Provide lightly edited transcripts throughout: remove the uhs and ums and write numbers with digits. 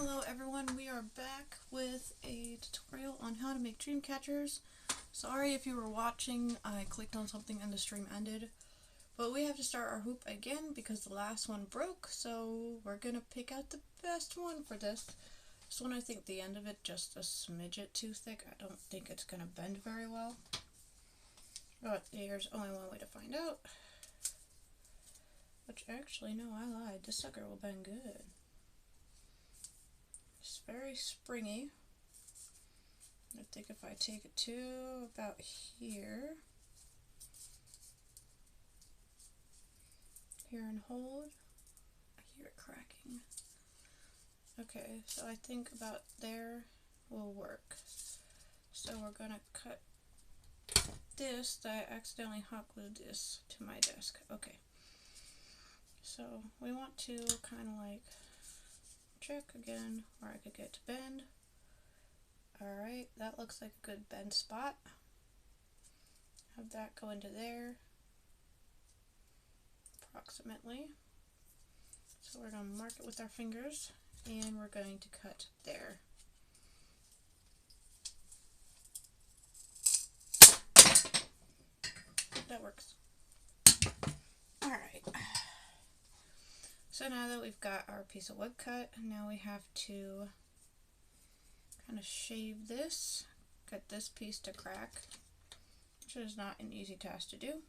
Hello everyone, we are back with a tutorial on how to make dream catchers. Sorry if you were watching, I clicked on something and the stream ended. But we have to start our hoop again because the last one broke, so we're gonna pick out the best one for this. This one, I think the end of it just a smidget too thick. I don't think it's gonna bend very well. But there's only one way to find out. Which actually, no, I lied. This sucker will bend good. It's very springy. I think if I take it to about here and hold, I hear it cracking. Okay, so I think about there will work. So we're gonna cut this, that I accidentally hot glued this to my desk. Okay, so we want to kind of like check again where I could get to bend. Alright, that looks like a good bend spot. Have that go into there, approximately. So we're going to mark it with our fingers, and we're going to cut there. That works. Alright. So now that we've got our piece of wood cut, now we have to kind of shave this, get this piece to crack, which is not an easy task to do.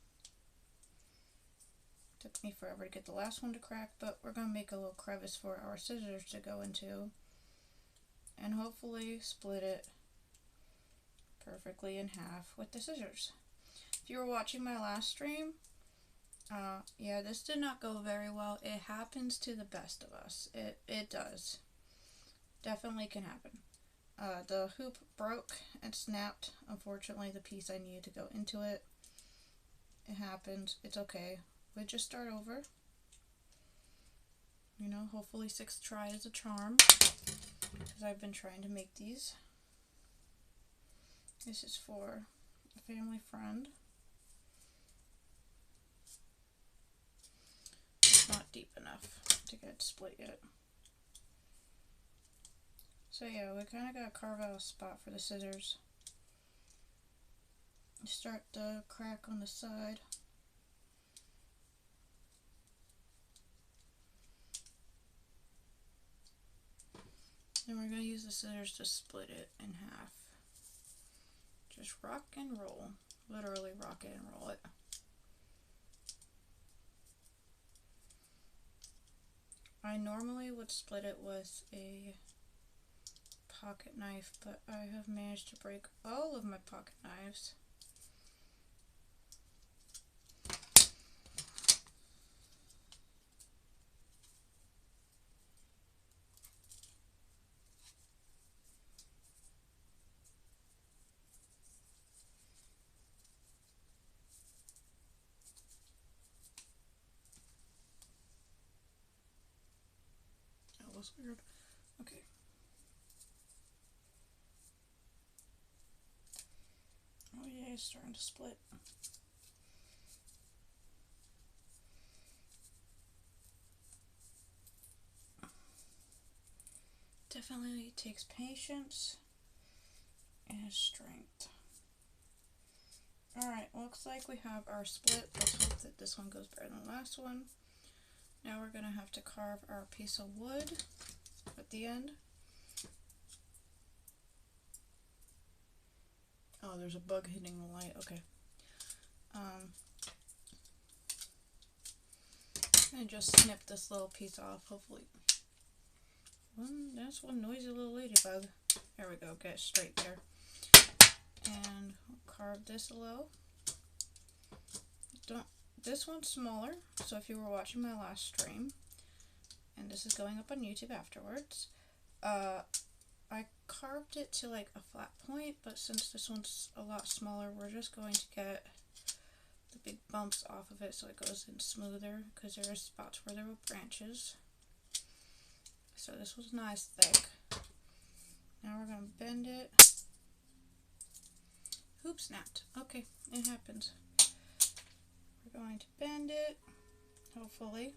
Took me forever to get the last one to crack, but we're going to make a little crevice for our scissors to go into and hopefully split it perfectly in half with the scissors. If you were watching my last stream, yeah, this did not go very well. It happens to the best of us. It does. Definitely can happen. The hoop broke and snapped. Unfortunately, the piece I needed to go into it. It happened. It's okay. We just start over. You know, hopefully 6th try is a charm, because I've been trying to make these. This is for a family friend. It's not deep enough to get it split yet. So yeah, we kind of got to carve out a spot for the scissors. Start the crack on the side. Then we're going to use the scissors to split it in half. Just rock and roll. Literally rock it and roll it. I normally would split it with a pocket knife, but I have managed to break all of my pocket knives. That was weird. Okay. Oh yeah, it's starting to split. Definitely takes patience and strength. Alright, looks like we have our split. Let's hope that this one goes better than the last one. Now we're going to have to carve our piece of wood at the end. Oh, there's a bug hitting the light. Okay. And just snip this little piece off, hopefully. That's one noisy little ladybug. There we go, get it straight there. And carve this a little. This one's smaller, so if you were watching my last stream, and this is going up on YouTube afterwards, I carved it to like a flat point, but since this one's a lot smaller, we're just going to get the big bumps off of it so it goes in smoother, because there are spots where there were branches. So this was nice thick. Now we're going to bend it. Hoop snapped. Okay, it happens. We're going to bend it, hopefully.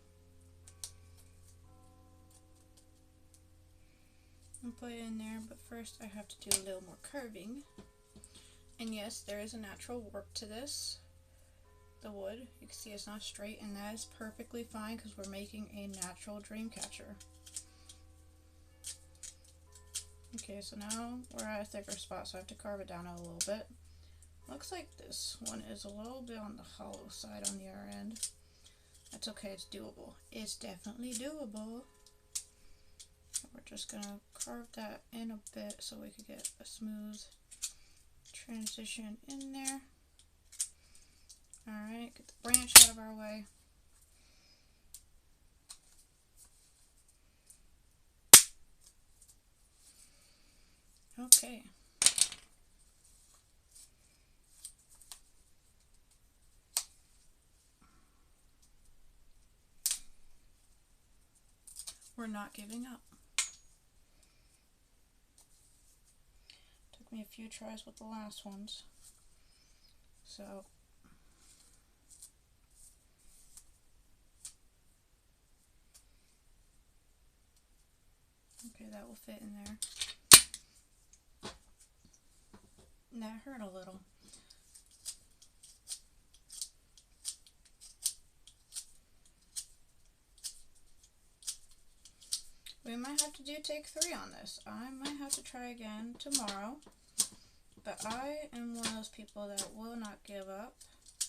and put it in there, but first I have to do a little more curving. And yes, there is a natural warp to this, the wood. You can see it's not straight, and that is perfectly fine because we're making a natural dream catcher. Okay, so now we're at a thicker spot, so I have to carve it down a little bit. Looks like this one is a little bit on the hollow side on the other end. That's okay, it's doable. It's definitely doable. We're just gonna carve that in a bit so we can get a smooth transition in there. Alright, get the branch out of our way. Okay. We're not giving up. Took me a few tries with the last ones. So okay, that will fit in there. That hurt a little. We might have to do take 3 on this. I might have to try again tomorrow. But I am one of those people that will not give up.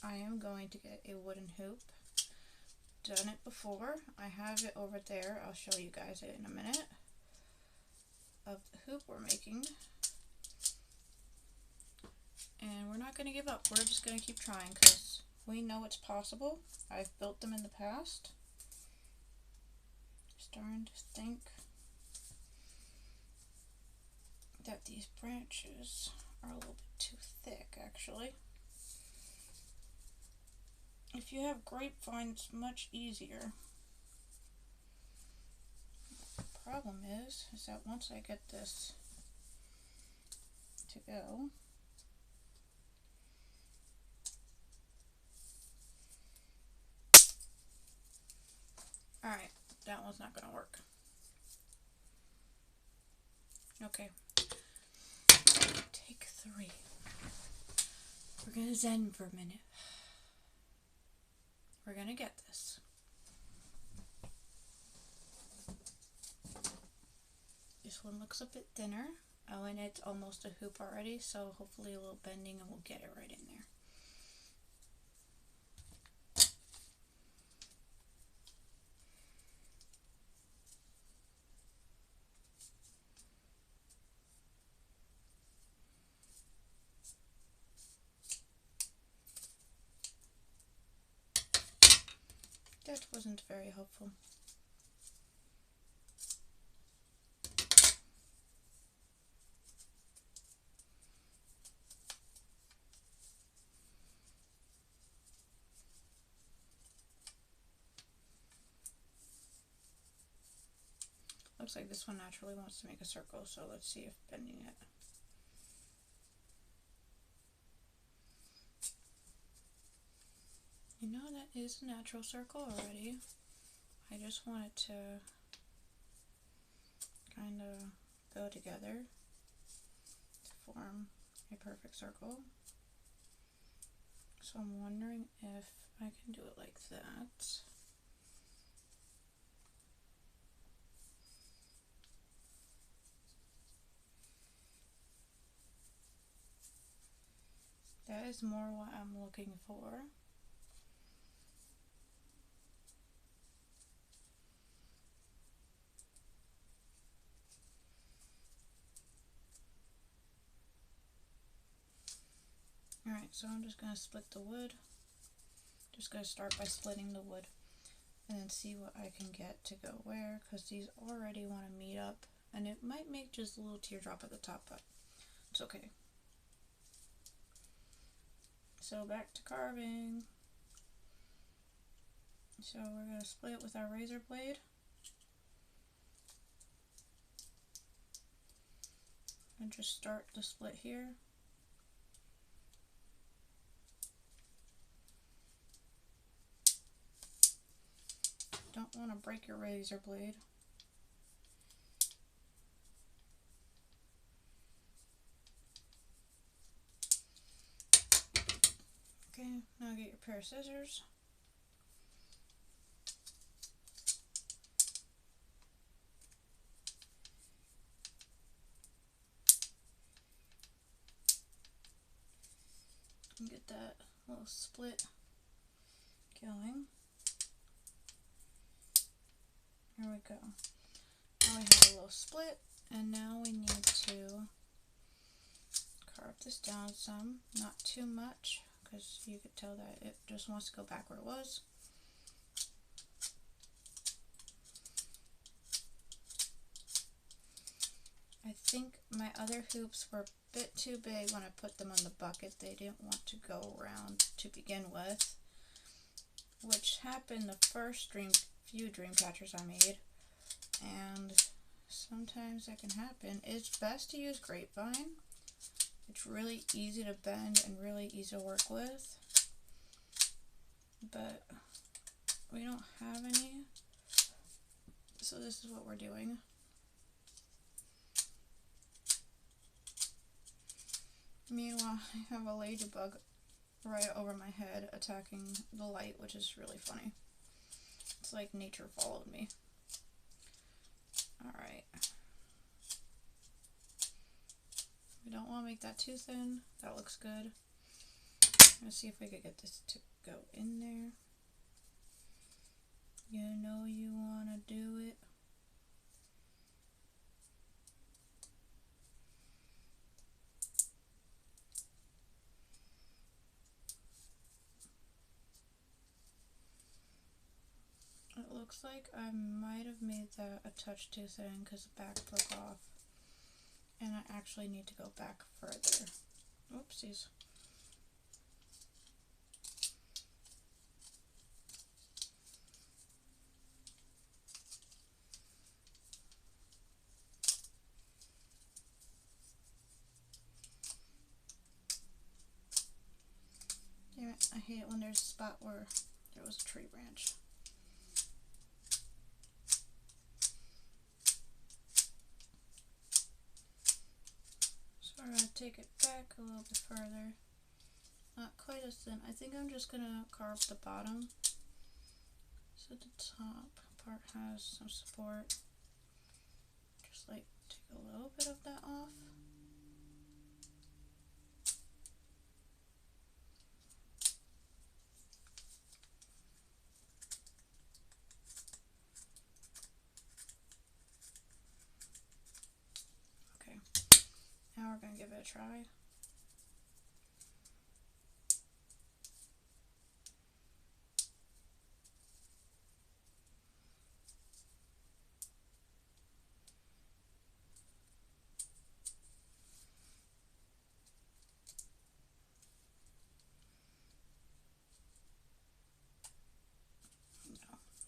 I am going to get a wooden hoop. Done it before. I have it over there. I'll show you guys it in a minute. Of the hoop we're making. And we're not going to give up. We're just going to keep trying because we know it's possible. I've built them in the past. Starting to think that these branches are a little bit too thick, actually. If you have grapevine, it's much easier. The problem is that once I get this to go, alright, that one's not going to work. Okay. Take 3. We're going to zen for a minute. We're going to get this. This one looks a bit thinner. Oh, and it's almost a hoop already, so hopefully a little bending and we'll get it right in there. That wasn't very helpful. Looks like this one naturally wants to make a circle, so let's see if bending it. You know, that is a natural circle already. I just want it to kind of go together to form a perfect circle. So I'm wondering if I can do it like that. That is more what I'm looking for. Alright, so I'm just going to split the wood. Just going to start by splitting the wood and then see what I can get to go where, because these already want to meet up, and it might make just a little teardrop at the top, but it's okay. So back to carving. So we're going to split it with our razor blade. And just start the split here. Don't want to break your razor blade. Okay, now get your pair of scissors. And get that little split going. There we go. Now we have a little split, and now we need to carve this down some, not too much, because you could tell that it just wants to go back where it was. I think my other hoops were a bit too big when I put them on the bucket. They didn't want to go around to begin with, which happened the first few dream catchers I made, and sometimes that can happen. It's best to use grapevine. It's really easy to bend and really easy to work with, but we don't have any, so this is what we're doing. Meanwhile, I have a ladybug right over my head attacking the light, which is really funny. It's like nature followed me. Alright. We don't want to make that too thin. That looks good. Let's see if we could get this to go in there. You know you want to do it. It looks like I might have made that a touch too thin because the back broke off. And I actually need to go back further. Oopsies. Damn it, I hate it when there's a spot where there was a tree branch. So we're going to take it back a little bit further. Not quite as thin. I think I'm just going to carve the bottom so the top part has some support. Just like take a little bit of that off. Okay, now we're going to give it a try.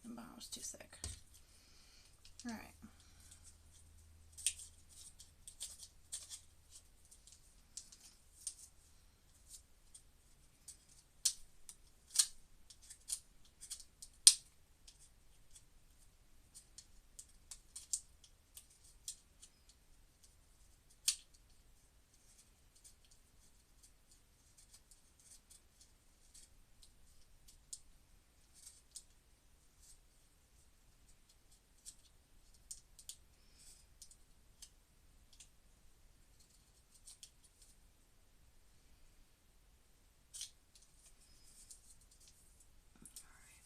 The bottom was too thick. Alright.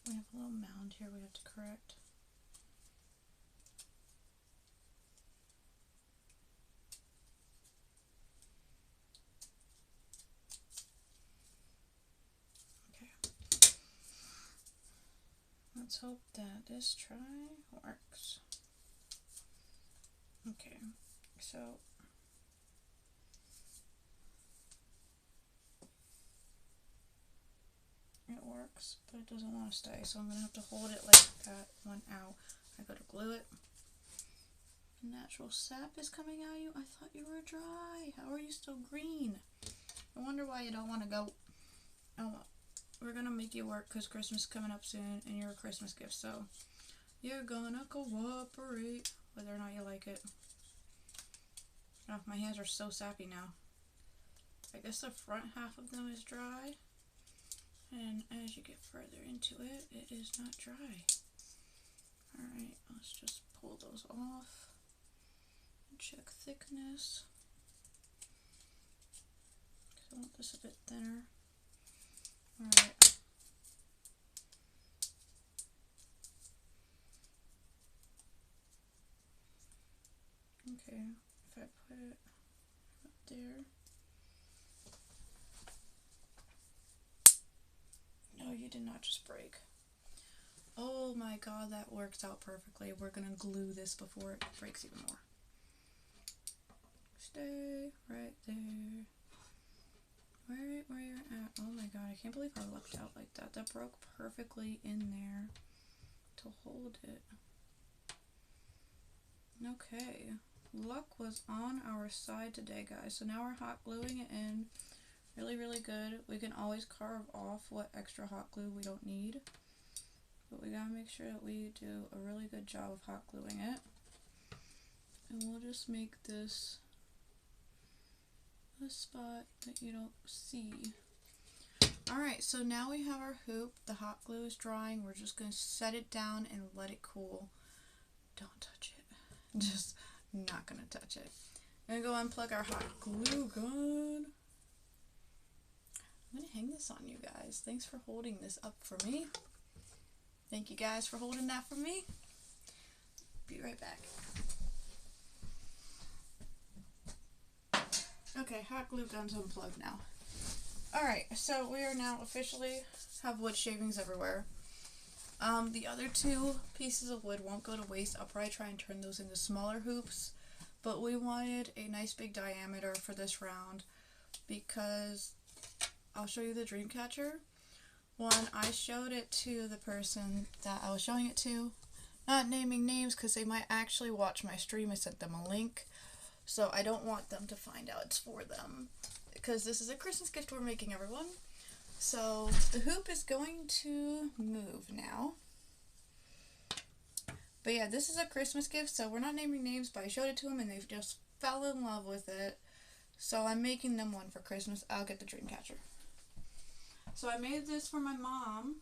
We have a little mound here we have to correct. Okay. Let's hope that this try works. Okay, so it works, but it doesn't want to stay, so I'm going to have to hold it like that one out. I gotta glue it. Natural sap is coming out of you? I thought you were dry. How are you still green? I wonder why you don't want to go. Oh well, we're going to make you work because Christmas is coming up soon and you're a Christmas gift, so you're gonna cooperate whether or not you like it. Oh, my hands are so sappy now. I guess the front half of them is dry. And as you get further into it, it is not dry. Alright, let's just pull those off. Check thickness. I want this a bit thinner. Alright. Okay, if I put it up there. No, you did not just break. Oh my god, that works out perfectly. We're gonna glue this before it breaks even more. Stay right there. Right where you're at. Oh my god, I can't believe I lucked out like that. That broke perfectly in there to hold it. Okay, luck was on our side today, guys. So now we're hot gluing it in. Really, really good. We can always carve off what extra hot glue we don't need. But we gotta make sure that we do a really good job of hot gluing it. And we'll just make this a spot that you don't see. Alright, so now we have our hoop. The hot glue is drying. We're just gonna set it down and let it cool. Don't touch it. Just not gonna touch it. I'm gonna go unplug our hot glue gun. I'm gonna hang this on you guys. Thanks for holding this up for me. Thank you guys for holding that for me. Be right back. Okay, hot glue gun's unplugged now. Alright, so we are now officially have wood shavings everywhere. The other two pieces of wood won't go to waste. I'll probably try and turn those into smaller hoops. But we wanted a nice big diameter for this round because I'll show you the dream catcher. When I showed it to the person that I was showing it to, not naming names because they might actually watch my stream, I sent them a link. So I don't want them to find out it's for them because this is a Christmas gift we're making, everyone. So the hoop is going to move now. But yeah, this is a Christmas gift, so we're not naming names, but I showed it to them and they just fell in love with it. So I'm making them one for Christmas. I'll get the dream catcher. So I made this for my mom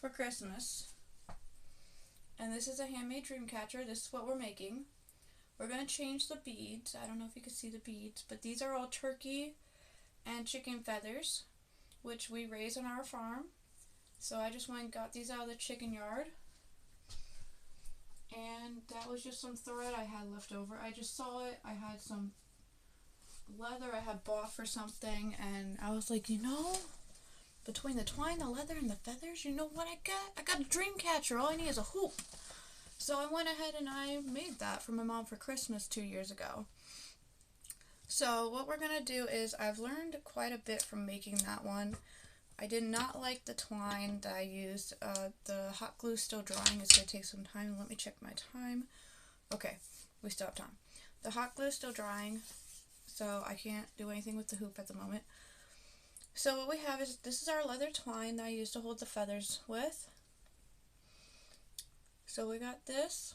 for Christmas. And this is a handmade dream catcher. This is what we're making. We're going to change the beads. I don't know if you can see the beads, but these are all turkey and chicken feathers, which we raise on our farm. So I just went and got these out of the chicken yard. And that was just some thread I had left over. I just saw it. I had some leather I had bought for something, and I was like, you know, between the twine, the leather, and the feathers, you know what I got? I got a dream catcher. All I need is a hoop. So I went ahead and I made that for my mom for Christmas 2 years ago. So what we're going to do is I've learned quite a bit from making that one. I did not like the twine that I used. The hot glue is still drying. It's going to take some time. Let me check my time. Okay, we still have time. The hot glue is still drying, so I can't do anything with the hoop at the moment. So what we have is, this is our leather twine that I used to hold the feathers with. So we got this,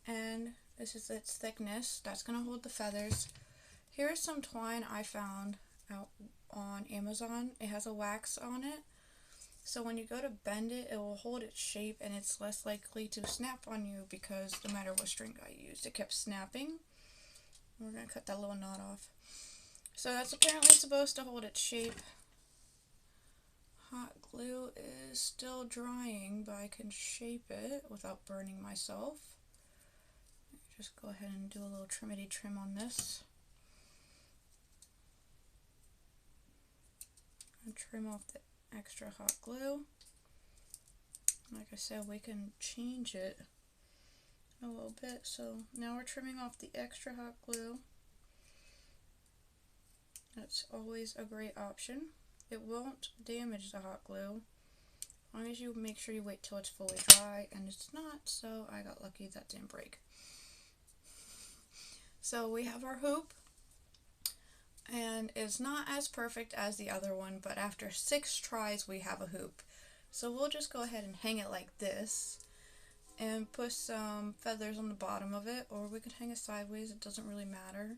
and this is its thickness. That's going to hold the feathers. Here's some twine I found out on Amazon. It has a wax on it, so when you go to bend it, it will hold its shape and it's less likely to snap on you because no matter what string I used, it kept snapping. We're going to cut that little knot off. So that's apparently supposed to hold its shape. Hot glue is still drying, but I can shape it without burning myself. Just go ahead and do a little trimity trim on this. And trim off the extra hot glue. Like I said, we can change it a little bit. So now we're trimming off the extra hot glue. That's always a great option. It won't damage the hot glue as long as you make sure you wait till it's fully dry, and it's not, so I got lucky that didn't break. So we have our hoop, and it's not as perfect as the other one, but after 6 tries we have a hoop. So we'll just go ahead and hang it like this and put some feathers on the bottom of it, or we could hang it sideways, it doesn't really matter.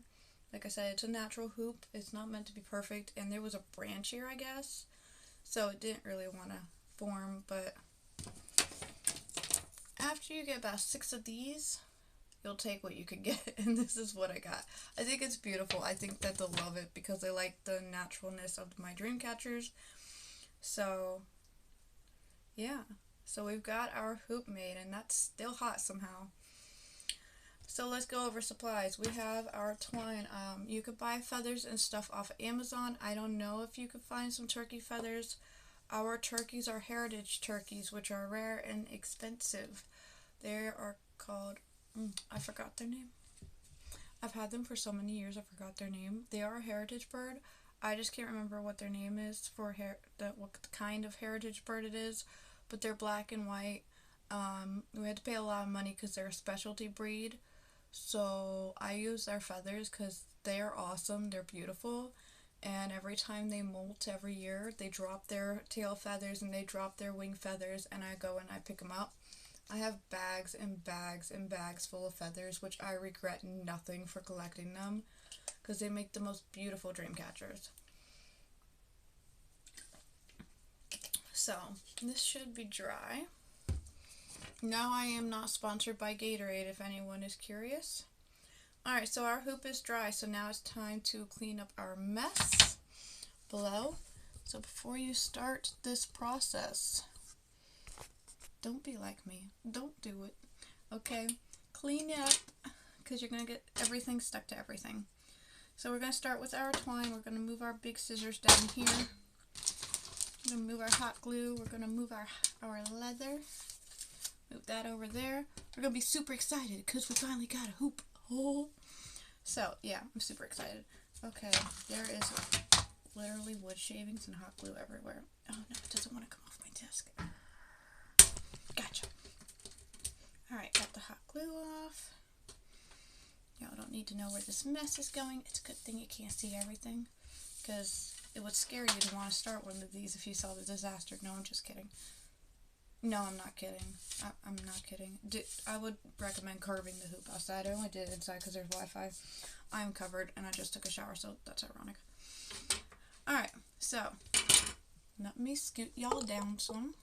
Like I said, it's a natural hoop. It's not meant to be perfect. And there was a branch here, I guess. So it didn't really want to form. But after you get about 6 of these, you'll take what you can get. And this is what I got. I think it's beautiful. I think that they'll love it because they like the naturalness of my dream catchers. So, yeah. So we've got our hoop made, and that's still hot somehow. So let's go over supplies. We have our twine. You could buy feathers and stuff off of Amazon. I don't know if you could find some turkey feathers. Our turkeys are heritage turkeys, which are rare and expensive. They are called, I forgot their name. I've had them for so many years, I forgot their name. They are a heritage bird. I just can't remember what their name is for what kind of heritage bird it is, but they're black and white. We had to pay a lot of money because they're a specialty breed. So I use their feathers because they are awesome. They're beautiful. And every time they molt every year, they drop their tail feathers and they drop their wing feathers, and I go and I pick them up. I have bags and bags and bags full of feathers, which I regret nothing for collecting them because they make the most beautiful dream catchers. So this should be dry. Now I am not sponsored by Gatorade if anyone is curious. Alright, so our hoop is dry, so now it's time to clean up our mess below. So before you start this process, don't be like me. Don't do it. Okay? Clean it up because you're going to get everything stuck to everything. So we're going to start with our twine. We're going to move our big scissors down here. We're going to move our hot glue. We're going to move our leather. Move that over there. We're going to be super excited because we finally got a hoop. Oh. So, yeah, I'm super excited. Okay, there is literally wood shavings and hot glue everywhere. Oh, no, it doesn't want to come off my desk. Gotcha. Alright, got the hot glue off. Y'all don't need to know where this mess is going. It's a good thing you can't see everything because it would scare you to want to start one of these if you saw the disaster. No, I'm just kidding. No, I'm not kidding. I'm not kidding. I would recommend carving the hoop outside. I only did it inside because there's Wi-Fi. I am covered and I just took a shower, so that's ironic. Alright, so let me scoot y'all down some.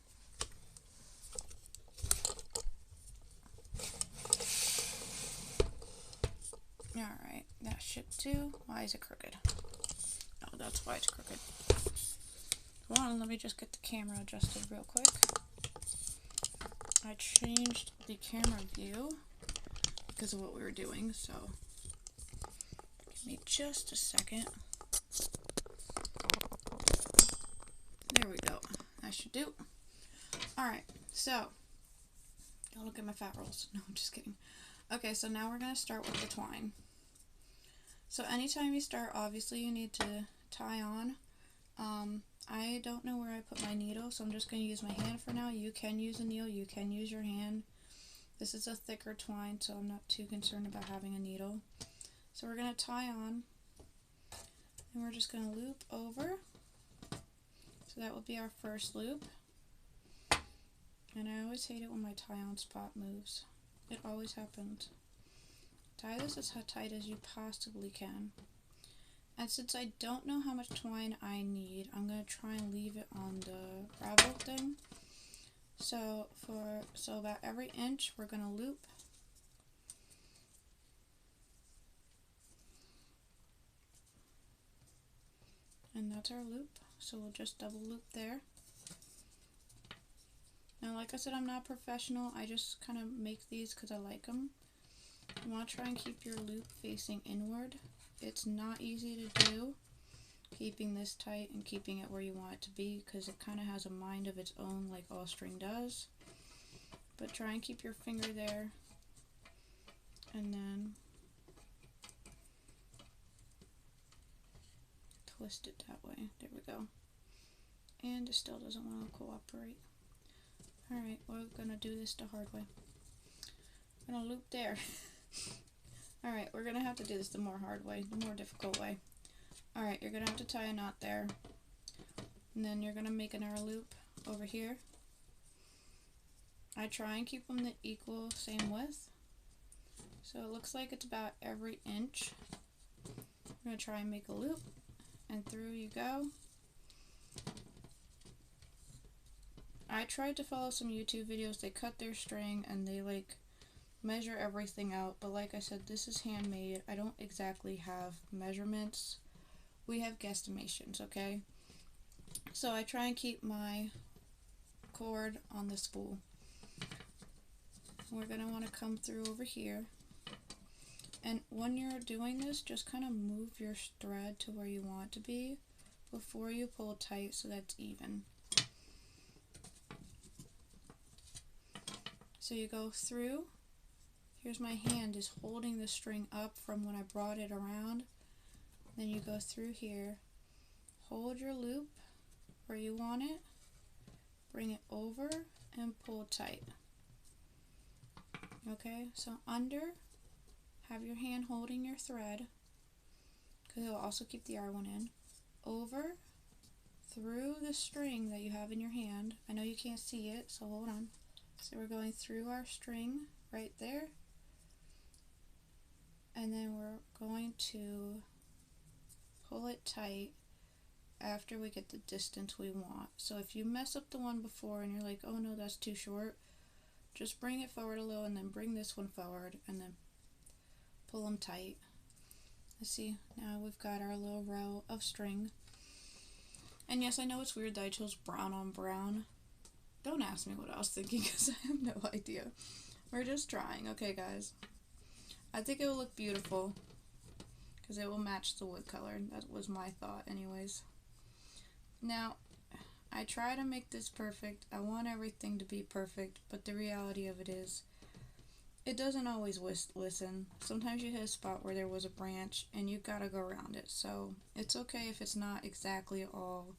Alright, that should do. Why is it crooked? Oh, that's why it's crooked. Hold on, let me just get the camera adjusted real quick. I changed the camera view because of what we were doing, so give me just a second. There we go. That should do. Alright, so, don't look at my fat rolls. No, I'm just kidding. Okay, so now we're going to start with the twine. So anytime you start, obviously you need to tie on. I don't know where I put my needle, so I'm just going to use my hand for now. You can use a needle, you can use your hand. This is a thicker twine, so I'm not too concerned about having a needle. So we're going to tie on, and we're just going to loop over. So that will be our first loop. And I always hate it when my tie-on spot moves. It always happens. Tie this as tight as you possibly can. And since I don't know how much twine I need, I'm going to try and leave it on the gravel thing. So about every inch, we're going to loop. And that's our loop. So we'll just double loop there. Now, like I said, I'm not professional. I just kind of make these because I like them. You want to try and keep your loop facing inward. It's not easy to do, keeping this tight and keeping it where you want it to be, because it kind of has a mind of its own like all string does. But try and keep your finger there, and then twist it that way. There we go. And it still doesn't want to cooperate. Alright, we're going to do this the hard way. I'm going to loop there. Alright, we're going to have to do this the more hard way, the more difficult way. Alright, you're going to have to tie a knot there. And then you're going to make another loop over here. I try and keep them the equal, same width. So it looks like it's about every inch. We're going to try and make a loop, and through you go. I tried to follow some YouTube videos. They cut their string and they like measure everything out, but like I said, this is handmade. I don't exactly have measurements. We have guesstimations, okay? So I try and keep my cord on the spool. We're going to want to come through over here. And when you're doing this, just kind of move your thread to where you want it to be before you pull tight so that's even. So you go through. Here's my hand is holding the string up from when I brought it around. Then you go through here, hold your loop where you want it, bring it over and pull tight. Okay, so under, have your hand holding your thread, because it will also keep the yarn in. Over, through the string that you have in your hand. I know you can't see it, so hold on. So we're going through our string right there. And then we're going to pull it tight after we get the distance we want. So if you mess up the one before and you're like, oh no, that's too short, just bring it forward a little and then bring this one forward and then pull them tight. Let's see, now we've got our little row of string. And yes, I know it's weird that I chose brown on brown. Don't ask me what I was thinking because I have no idea. We're just trying, okay guys? I think it will look beautiful because it will match the wood color. That was my thought anyways. Now, I try to make this perfect. I want everything to be perfect, but the reality of it is, it doesn't always listen. Sometimes you hit a spot where there was a branch and you gotta go around it. So it's okay if it's not exactly all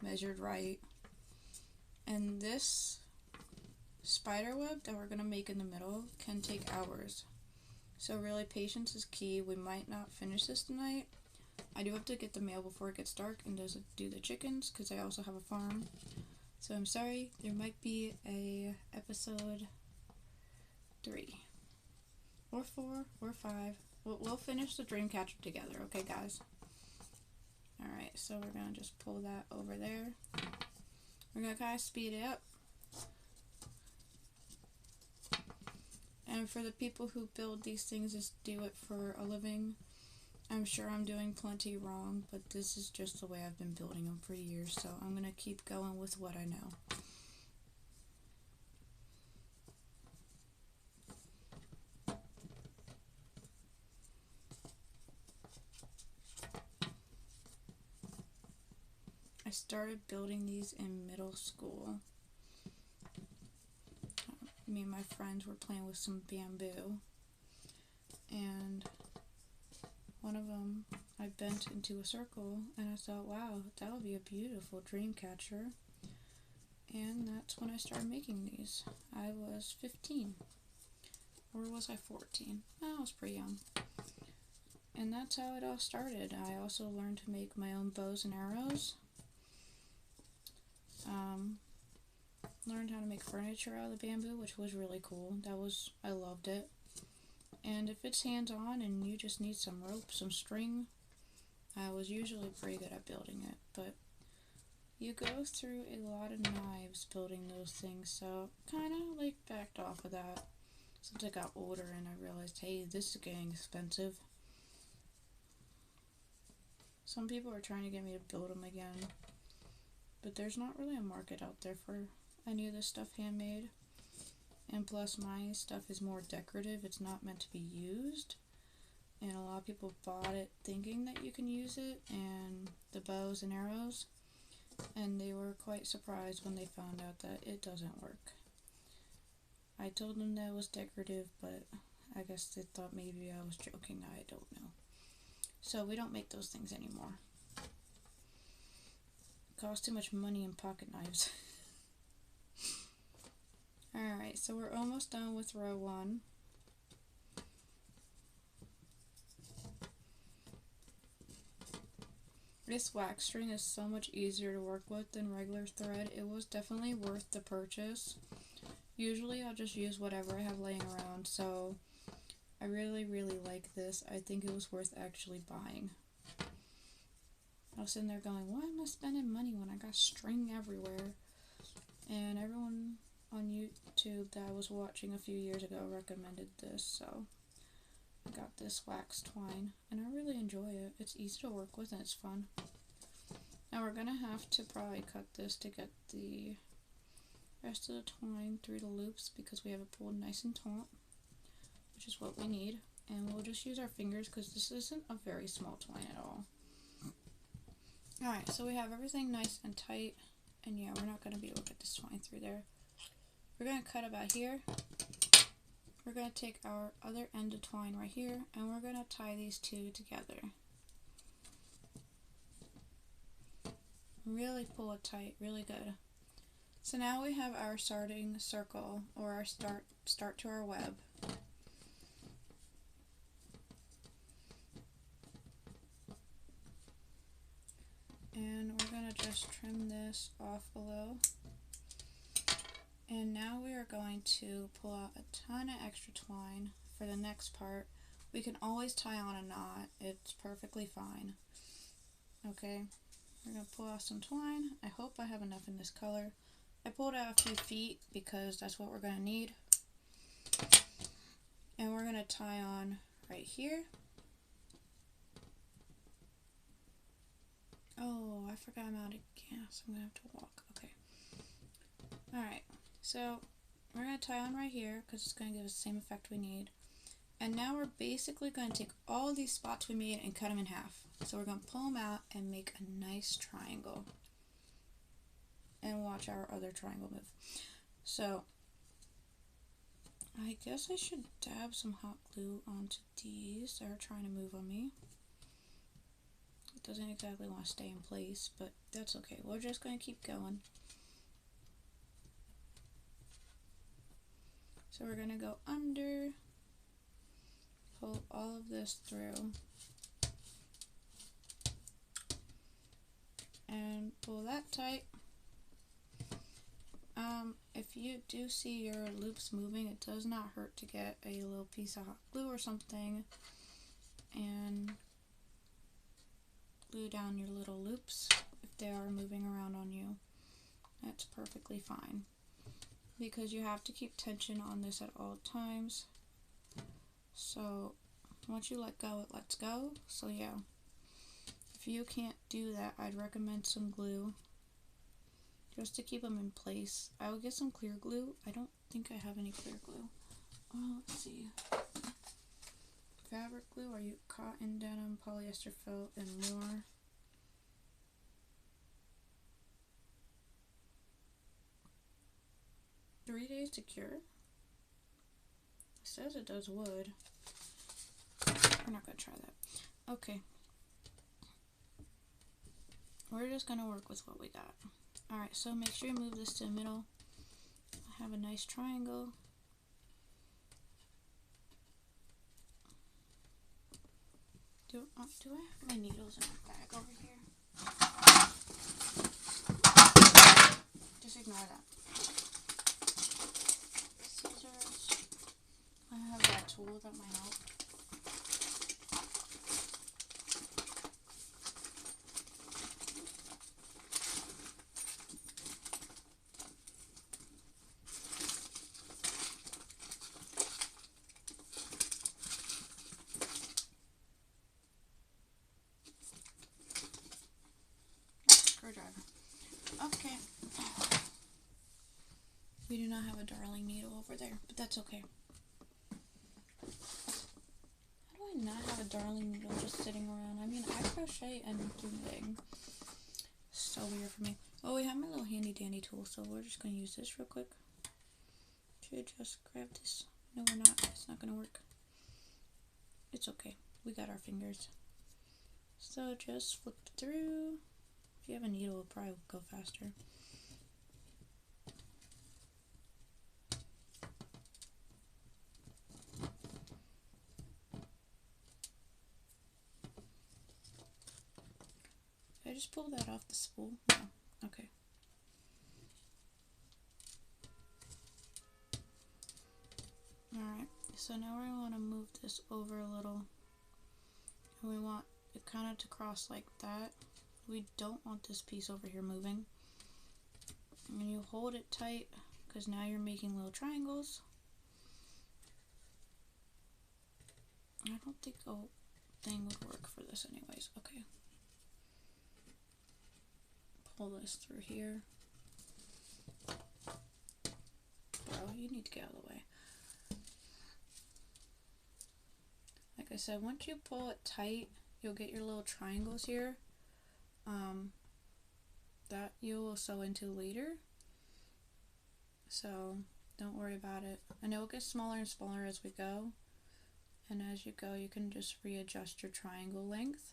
measured right. And this spider web that we're gonna make in the middle can take hours. So really, patience is key. We might not finish this tonight. I do have to get the mail before it gets dark and do the chickens because I also have a farm. So I'm sorry, there might be a episode 3 or 4 or 5. We'll finish the Dreamcatcher together, okay guys? Alright, so we're going to just pull that over there. We're going to kind of speed it up. And for the people who build these things and do it for a living, I'm sure I'm doing plenty wrong, but this is just the way I've been building them for years, so I'm going to keep going with what I know. I started building these in middle school. Me and my friends were playing with some bamboo, and one of them I bent into a circle, and I thought, wow, that would be a beautiful dream catcher. And that's when I started making these. I was 15, or was I 14? I was pretty young. And that's how it all started. I also learned to make my own bows and arrows. Learned how to make furniture out of the bamboo, which was really cool. I loved it. And if it's hands-on and you just need some rope, some string, I was usually pretty good at building it. But you go through a lot of knives building those things, so kind of like backed off of that since I got older and I realized, hey, this is getting expensive. Some people are trying to get me to build them again, but there's not really a market out there for any of this stuff handmade. And plus, my stuff is more decorative. It's not meant to be used. And a lot of people bought it thinking that you can use it, and the bows and arrows, and they were quite surprised when they found out that it doesn't work. I told them that it was decorative, but I guess they thought maybe I was joking. I don't know. So we don't make those things anymore. It costs too much money in pocket knives. Alright, so we're almost done with row 1. This wax string is so much easier to work with than regular thread. It was definitely worth the purchase. Usually I'll just use whatever I have laying around, so I really like this. I think it was worth actually buying. I was sitting there going, why am I spending money when I got string everywhere? And everyone on YouTube that I was watching a few years ago recommended this, so I got this wax twine, and I really enjoy it. It's easy to work with and it's fun. Now we're gonna have to probably cut this to get the rest of the twine through the loops because we have it pulled nice and taut, which is what we need. And we'll just use our fingers because this isn't a very small twine at all. Alright, so we have everything nice and tight, and yeah, we're not going to be able to get this twine through there. We're going to cut about here. We're going to take our other end of twine right here, and we're going to tie these two together. Really pull it tight, really good. So now we have our starting circle, or our start to our web. And we're going to just trim this off below. And now we are going to pull out a ton of extra twine for the next part. We can always tie on a knot, it's perfectly fine. Okay, we're going to pull out some twine. I hope I have enough in this color. I pulled out a few feet because that's what we're going to need. And we're going to tie on right here. Oh, I forgot I'm out of gas. I'm going to have to walk. Okay. Alright, so we're going to tie on right here because it's going to give us the same effect we need. And now we're basically going to take all these spots we made and cut them in half. So we're going to pull them out and make a nice triangle. And watch our other triangle move. So, I guess I should dab some hot glue onto these that are trying to move on me. It doesn't exactly want to stay in place, but that's okay. We're just going to keep going. So we're going to go under, pull all of this through, and pull that tight. If you do see your loops moving, it does not hurt to get a little piece of hot glue or something and glue down your little loops if they are moving around on you. That's perfectly fine because you have to keep tension on this at all times. So once you let go, it lets go. So yeah, if you can't do that, I'd recommend some glue just to keep them in place. I would get some clear glue. I don't think I have any clear glue. Let's see. Fabric glue, or you cotton, denim, polyester, felt, and more. "3 days to cure." It says it does wood. We're not gonna try that. Okay. We're just gonna work with what we got. Alright, so make sure you move this to the middle. Have a nice triangle. Do I have my needles in my bag over here? Just ignore that. Scissors. I have that tool that might help. Okay. We do not have a darling needle over there, but that's okay. How do I not have a darling needle just sitting around? I mean, I crochet and do knitting. So weird for me. Oh, we have my little handy dandy tool, so we're just going to use this real quick. Should just grab this. No, we're not. It's not going to work. It's okay. We got our fingers. So just flip through. If you have a needle, it'll probably go faster. Did I just pull that off the spool? No. Okay. Alright, so now we want to move this over a little. And we want it kind of to cross like that. we don't want this piece over here moving. And you hold it tight, because now you're making little triangles. I don't think a thing would work for this anyways. Okay. Pull this through here. Bro, you need to get out of the way. Like I said, once you pull it tight, you'll get your little triangles here. That you will sew into later. So don't worry about it. And it will get smaller and smaller as we go. And as you go, you can just readjust your triangle length.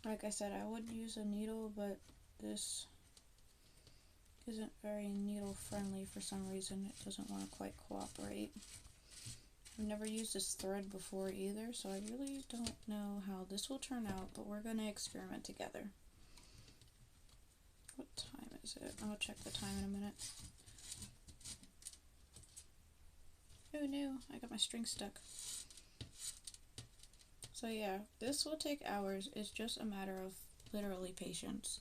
Like I said, I would use a needle, but this isn't very needle friendly for some reason. It doesn't want to quite cooperate. I've never used this thread before either, so I really don't know how this will turn out, but we're going to experiment together. What time is it? I'll check the time in a minute. Oh no, I got my string stuck. So yeah, this will take hours. It's just a matter of literally patience.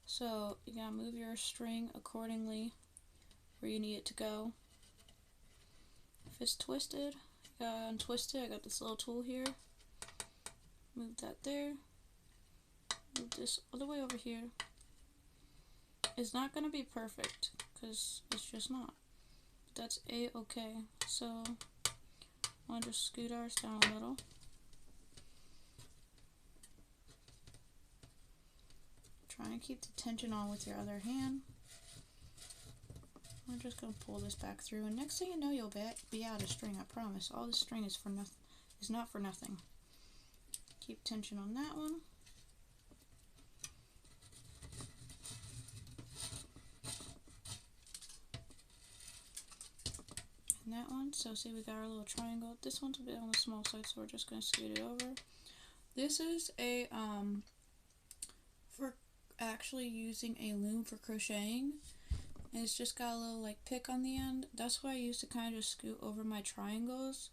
So you gotta move your string accordingly where you need it to go. If it's twisted, you gotta untwist it. I got this little tool here. Move that there. Move this all the way over here. It's not gonna be perfect because it's just not. But that's a-okay. So I'll just scoot ours down a little. Try and keep the tension on with your other hand. We're just going to pull this back through, and next thing you know, you'll be out of string, I promise. All this string is for nothing. Is not for nothing. Keep tension on that one. And that one. So see, we got our little triangle. This one's a bit on the small side, so we're just going to scoot it over. This is a for actually using a loom for crocheting. And it's just got a little like pick on the end. That's why I used to kind of just scoot over my triangles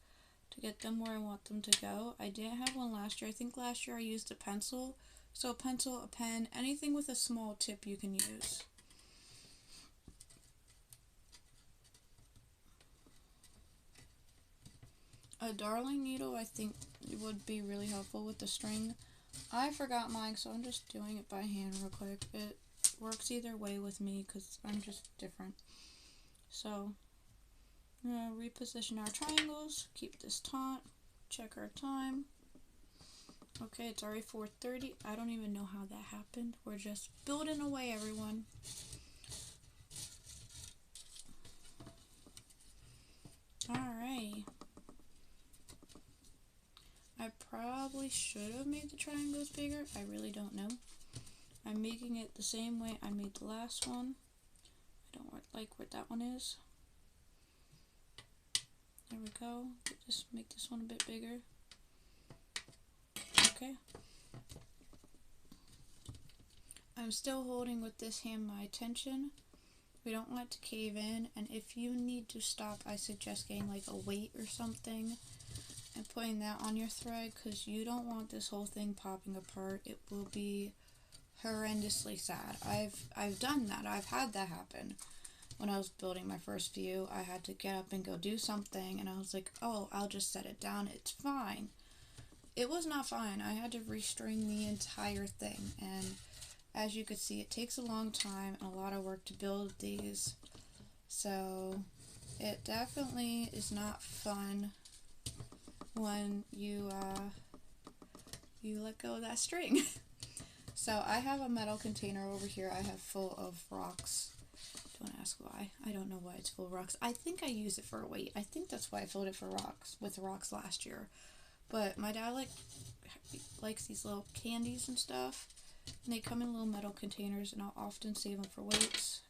to get them where I want them to go. I didn't have one last year. I think last year I used a pencil. So a pencil, a pen, anything with a small tip you can use. A darling needle I think would be really helpful with the string. I forgot mine, so I'm just doing it by hand real quick. It works either way with me because I'm just different. So I'm going to reposition our triangles, keep this taut, check our time. Okay, it's already 4:30. I don't even know how that happened. We're just building away, everyone. Alright. I probably should have made the triangles bigger. I really don't know. I'm making it the same way I made the last one. I don't like where that one is. There we go. Just make this one a bit bigger. Okay. I'm still holding with this hand my tension. We don't want it to cave in, and if you need to stop, I suggest getting like a weight or something and putting that on your thread, because you don't want this whole thing popping apart. It will be horrendously sad. I've done that. I've had that happen. When I was building my first few, I had to get up and go do something, and I was like, oh, I'll just set it down. It's fine. It was not fine. I had to restring the entire thing, and as you could see, it takes a long time and a lot of work to build these. So it definitely is not fun when you let go of that string. So I have a metal container over here I have full of rocks. Don't ask why. I don't know why it's full of rocks. I think I use it for a weight. I think that's why I filled it for rocks with rocks last year. But my dad likes these little candies and stuff. And they come in little metal containers, and I'll often save them for weights.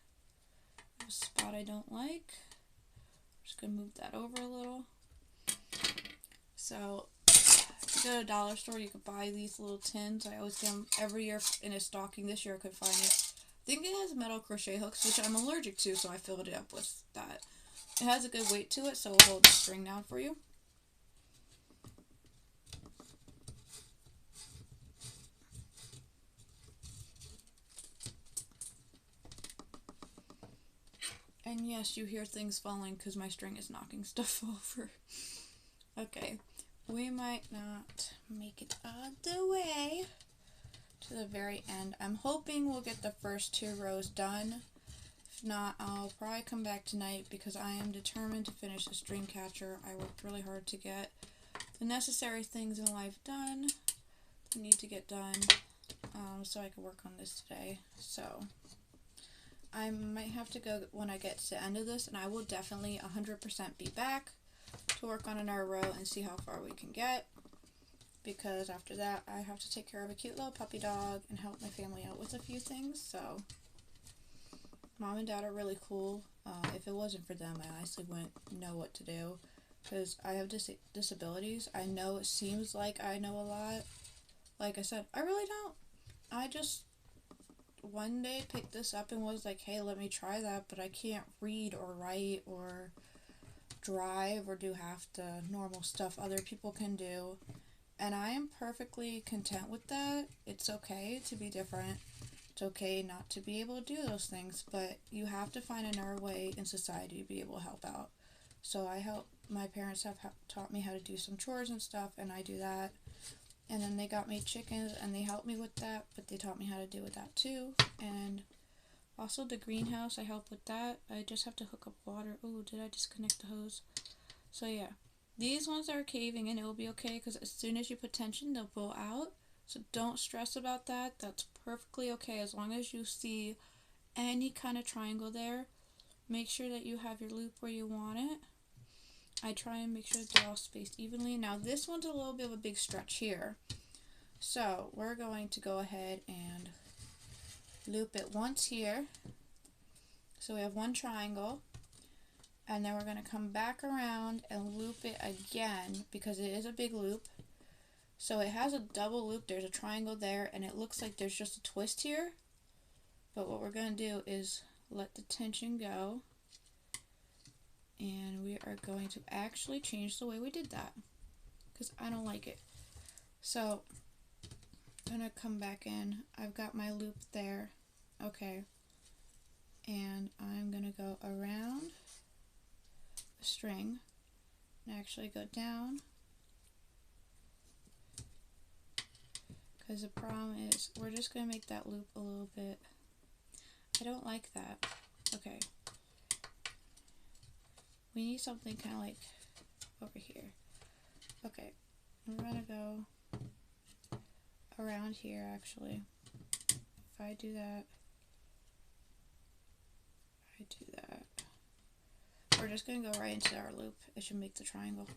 A spot I don't like. I'm just going to move that over a little. So if you go to a dollar store, you could buy these little tins. I always get them every year in a stocking. This year I could find it. I think it has metal crochet hooks, which I'm allergic to, so I filled it up with that. It has a good weight to it, so it'll hold the string down for you. And yes, you hear things falling because my string is knocking stuff over. Okay, we might not make it all the way to the very end. I'm hoping we'll get the first 2 rows done. If not, I'll probably come back tonight because I am determined to finish this dream catcher. I worked really hard to get the necessary things in life done that need to get done, so I can work on this today. So I might have to go when I get to the end of this, and I will definitely 100% be back to work on another row and see how far we can get, because after that I have to take care of a cute little puppy dog and help my family out with a few things. So Mom and Dad are really cool. If it wasn't for them, I honestly wouldn't know what to do, because I have disabilities. I know it seems like I know a lot. Like I said, I really don't. I just one day picked this up and was like, hey, let me try that, but I can't read or write or drive or do half the normal stuff other people can do. And I am perfectly content with that. It's okay to be different. It's okay not to be able to do those things, but you have to find another way in society to be able to help out. So my parents have taught me how to do some chores and stuff, and I do that. And then they got me chickens, and they helped me with that, but they taught me how to do with that too. And also the greenhouse, I help with that. I just have to hook up water. Oh, did I disconnect the hose? So yeah, these ones are caving in. It will be okay, because as soon as you put tension, they'll pull out. So don't stress about that. That's perfectly okay as long as you see any kind of triangle there. Make sure that you have your loop where you want it. I try and make sure they're all spaced evenly. Now this one's a little bit of a big stretch here. So we're going to go ahead and loop it once here. So we have one triangle. And then we're going to come back around and loop it again, because it is a big loop. So it has a double loop. There's a triangle there, and it looks like there's just a twist here. But what we're going to do is let the tension go. And we are going to actually change the way we did that, because I don't like it. So I'm going to come back in. I've got my loop there. Okay. And I'm going to go around the string and actually go down, because the problem is we're just going to make that loop a little bit. I don't like that. Okay. We need something kind of like over here. Okay, we're going to go around here actually. If I do that, we're just going to go right into our loop. It should make the triangle.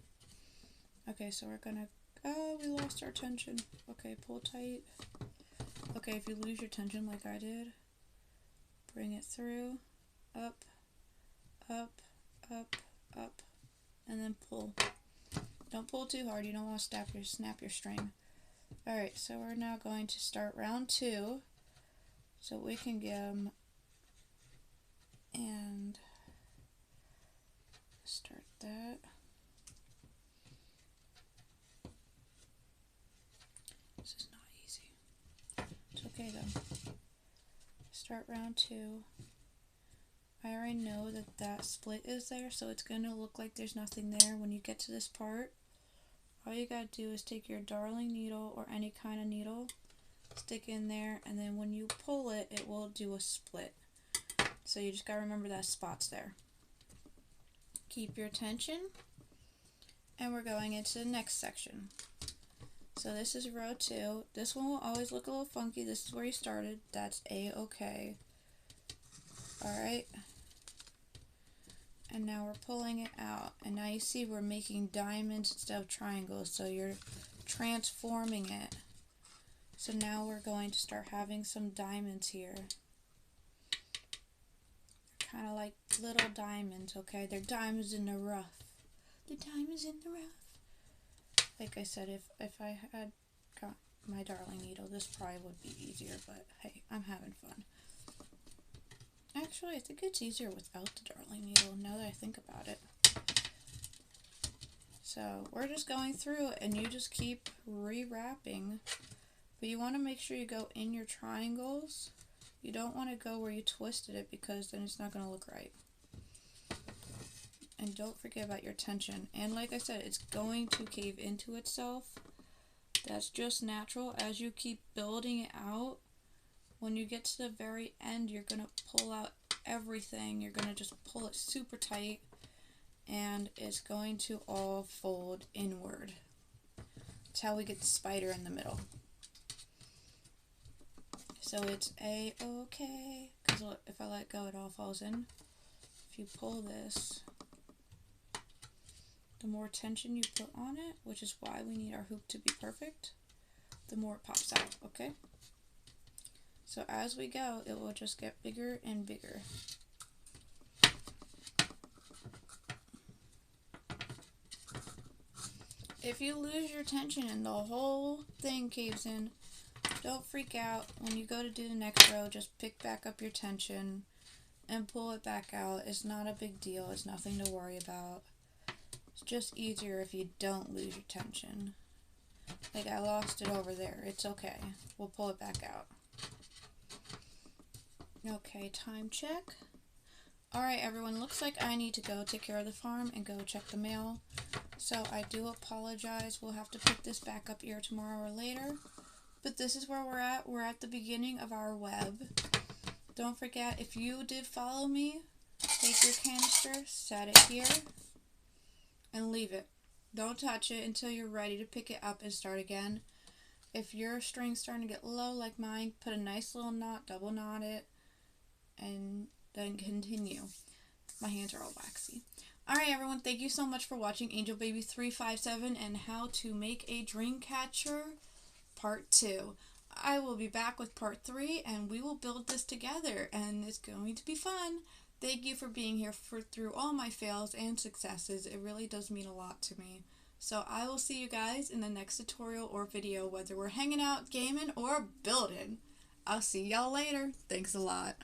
Okay, so we're going to, oh, we lost our tension. Okay, pull tight. Okay, if you lose your tension like I did, bring it through, up, up, up, up, and then pull. Don't pull too hard. You don't want to snap your string. Alright, so we're now going to start round 2, so we can get them, and start that. This is not easy. It's okay though. Start round 2. I already know that that split is there, so it's going to look like there's nothing there. When you get to this part, all you got to do is take your darling needle or any kind of needle, stick in there, and then when you pull it, it will do a split. So you just got to remember that spot's there. Keep your tension, and we're going into the next section. So this is row 2. This one will always look a little funky. This is where you started. That's A-okay. Alright. And now we're pulling it out. And now you see we're making diamonds instead of triangles. So you're transforming it. So now we're going to start having some diamonds here. Kind of like little diamonds, okay? They're diamonds in the rough. The diamonds in the rough. Like I said, if I had got my darling needle, this probably would be easier, but hey, I'm having fun. Actually, I think it's easier without the Darling needle, now that I think about it. So, we're just going through and you just keep rewrapping. But you want to make sure you go in your triangles. You don't want to go where you twisted it because then it's not going to look right. And don't forget about your tension. And like I said, it's going to cave into itself. That's just natural. As you keep building it out, when you get to the very end, you're going to pull out everything. You're going to just pull it super tight. And it's going to all fold inward. That's how we get the spider in the middle. So it's A-okay, because if I let go, it all falls in. If you pull this, the more tension you put on it, which is why we need our hoop to be perfect, the more it pops out, okay? So as we go, it will just get bigger and bigger. If you lose your tension and the whole thing caves in, don't freak out. When you go to do the next row, just pick back up your tension and pull it back out. It's not a big deal. It's nothing to worry about. It's just easier if you don't lose your tension. Like I lost it over there. It's okay. We'll pull it back out. Okay, time check. Alright everyone, looks like I need to go take care of the farm and go check the mail. So I do apologize. We'll have to pick this back up either tomorrow or later. But this is where we're at. We're at the beginning of our web. Don't forget, if you did follow me, take your canister, set it here, and leave it. Don't touch it until you're ready to pick it up and start again. If your string's starting to get low like mine, put a nice little knot, double knot it, and then continue. My hands are all waxy. Alright everyone, thank you so much for watching Angel Baby 357 and how to make a dream catcher part 2. I will be back with part 3 and we will build this together and it's going to be fun. Thank you for being here through all my fails and successes. It really does mean a lot to me. So I will see you guys in the next tutorial or video, whether we're hanging out, gaming, or building. I'll see y'all later. Thanks a lot.